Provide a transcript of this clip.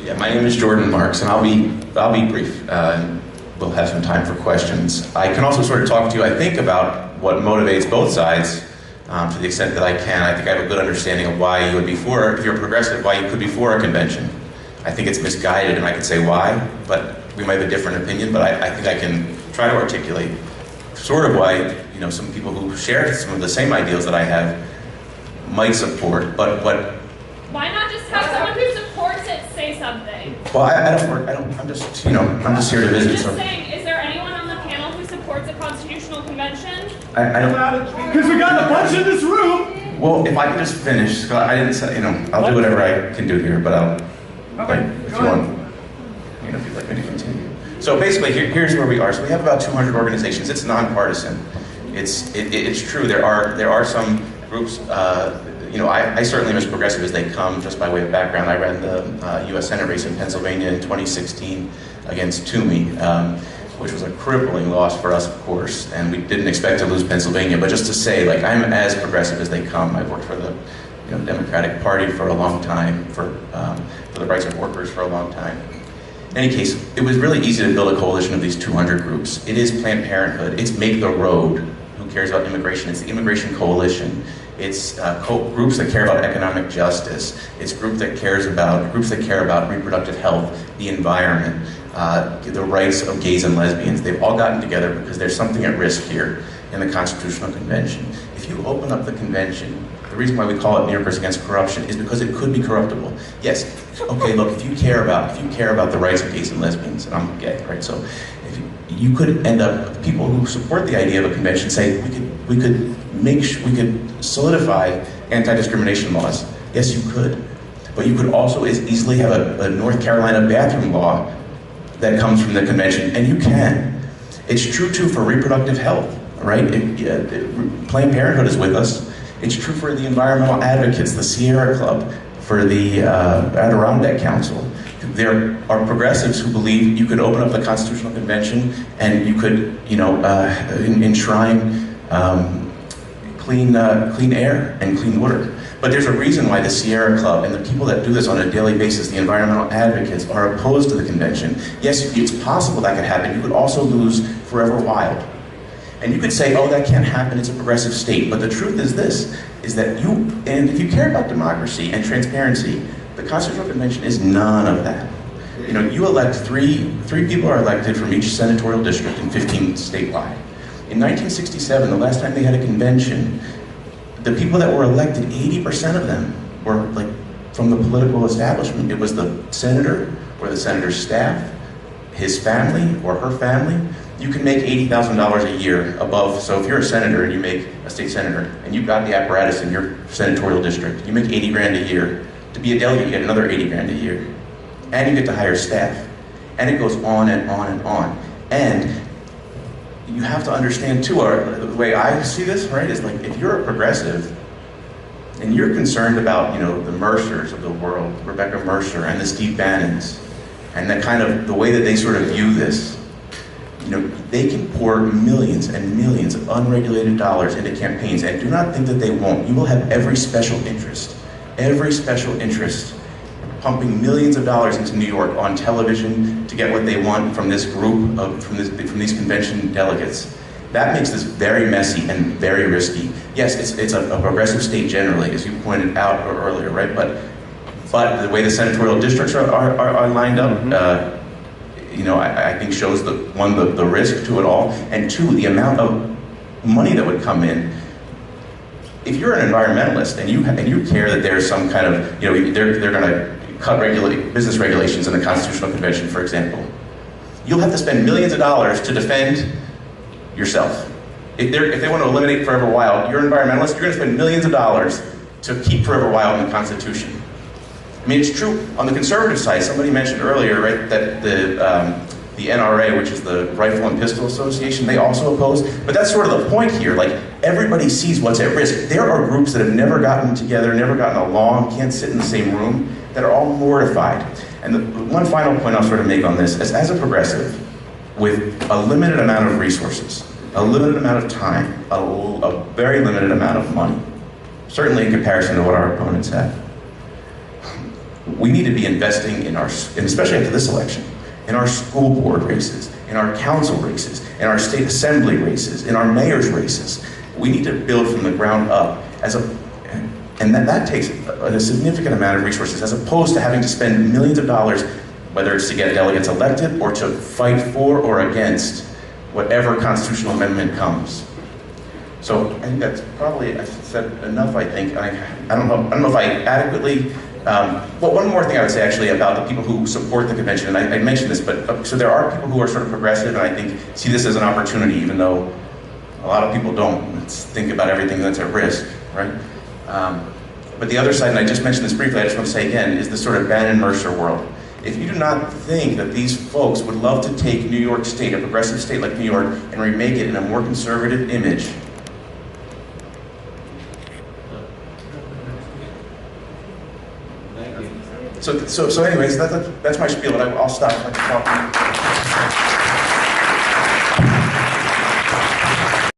Yeah, my name is Jordan Marks, and I'll be brief. We'll have some time for questions. I can also sort of talk to you, I think, about what motivates both sides to the extent that I can. I think I have a good understanding of why you would be for, if you're progressive, why you could be for a convention. I think it's misguided, and I could say why, but we might have a different opinion, but I think I can try to articulate sort of why, you know, some people who share some of the same ideals that I have might support, but what... Why not just have someone who supports it say something? Well, I'm just, you know, I'm just here to visit. I'm just saying, is there anyone on the panel who supports a constitutional convention? I don't... Because we got a bunch in this room! Well, if I can just finish, 'cause I didn't say, you know, I'll do whatever I can do here, but I'll... Okay, if you want, you know, if you'd like me to continue. So basically, here's where we are. So we have about 200 organizations. It's nonpartisan. It's true. There are some groups. You know, I certainly am as progressive as they come. Just by way of background, I ran the U.S. Senate race in Pennsylvania in 2016 against Toomey, which was a crippling loss for us, of course. And we didn't expect to lose Pennsylvania. But just to say, like, I'm as progressive as they come. I've worked for the Democratic Party for a long time, for the rights of workers for a long time. In any case, it was really easy to build a coalition of these 200 groups. It is Planned Parenthood. It's Make the Road, who cares about immigration. It's the Immigration Coalition. It's groups that care about economic justice. It's groups that care about reproductive health, the environment, the rights of gays and lesbians. They've all gotten together because there's something at risk here in the Constitutional Convention. If you open up the convention, the reason why we call it New Yorkers Against Corruption is because it could be corruptible. Yes, okay, look, if you care about the rights of gays and lesbians, and I'm gay, right? So if you could end up, people who support the idea of a convention say we could solidify anti-discrimination laws. Yes, you could. But you could also as easily have a North Carolina bathroom law that comes from the convention, and you can. It's true too for reproductive health, right? Planned Parenthood is with us. It's true for the environmental advocates, the Sierra Club, for the Adirondack Council. There are progressives who believe you could open up the Constitutional Convention and you could, you know, enshrine clean air and clean water. But there's a reason why the Sierra Club and the people that do this on a daily basis, the environmental advocates, are opposed to the convention. Yes, it's possible that could happen. You could also lose Forever Wild. And you could say, oh, that can't happen, it's a progressive state. But the truth is this, is that and if you care about democracy and transparency, the Constitutional Convention is none of that. You know, you elect three people are elected from each senatorial district and 15 statewide. In 1967, the last time they had a convention, the people that were elected, 80% of them were like from the political establishment. It was the senator or the senator's staff, his family or her family. You can make $80,000 a year above, so if you're a senator and you make a state senator and you've got the apparatus in your senatorial district, you make 80 grand a year. To be a delegate, you get another 80 grand a year. And you get to hire staff. And it goes on and on and on. And you have to understand too, the way I see this, right, is like if you're a progressive and you're concerned about, you know, the Mercers of the world, Rebecca Mercer and the Steve Bannons, and that kind of, the way that they sort of view this, you know, they can pour millions and millions of unregulated dollars into campaigns, and do not think that they won't. You will have every special interest pumping millions of dollars into New York on television to get what they want from this group from these convention delegates. That makes this very messy and very risky. Yes, it's a progressive state generally, as you pointed out earlier, right? But the way the senatorial districts are lined up, you know, I think shows the risk to it all, and two, the amount of money that would come in. If you're an environmentalist and you care that there's some kind of, you know, they're going to cut business regulations in the Constitutional Convention, for example, you'll have to spend millions of dollars to defend yourself. If they want to eliminate Forever Wild, you're an environmentalist, you're going to spend millions of dollars to keep Forever Wild in the Constitution. I mean, it's true on the conservative side. Somebody mentioned earlier, right, that the NRA, which is the Rifle and Pistol Association, they also oppose. But that's sort of the point here. Like, everybody sees what's at risk. There are groups that have never gotten together, never gotten along, can't sit in the same room, that are all mortified. And the one final point I'll sort of make on this is, as a progressive, with a limited amount of resources, a limited amount of time, a very limited amount of money, certainly in comparison to what our opponents have, we need to be investing in our, and especially after this election, in our school board races, in our council races, in our state assembly races, in our mayor's races. We need to build from the ground up and that takes a significant amount of resources, as opposed to having to spend millions of dollars, whether it's to get delegates elected or to fight for or against whatever constitutional amendment comes. So I think that's probably, I've said enough, I think. I don't know if I adequately, well, one more thing I would say actually about the people who support the convention, and I mentioned this, but so there are people who are sort of progressive, and I think see this as an opportunity, even though a lot of people don't. Let's think about everything that's at risk, right? But the other side, and I just mentioned this briefly, I just want to say again, is the sort of Bannon Mercer world. If you do not think that these folks would love to take New York State, a progressive state like New York, and remake it in a more conservative image, so anyways, that's my spiel, and I'll stop talking.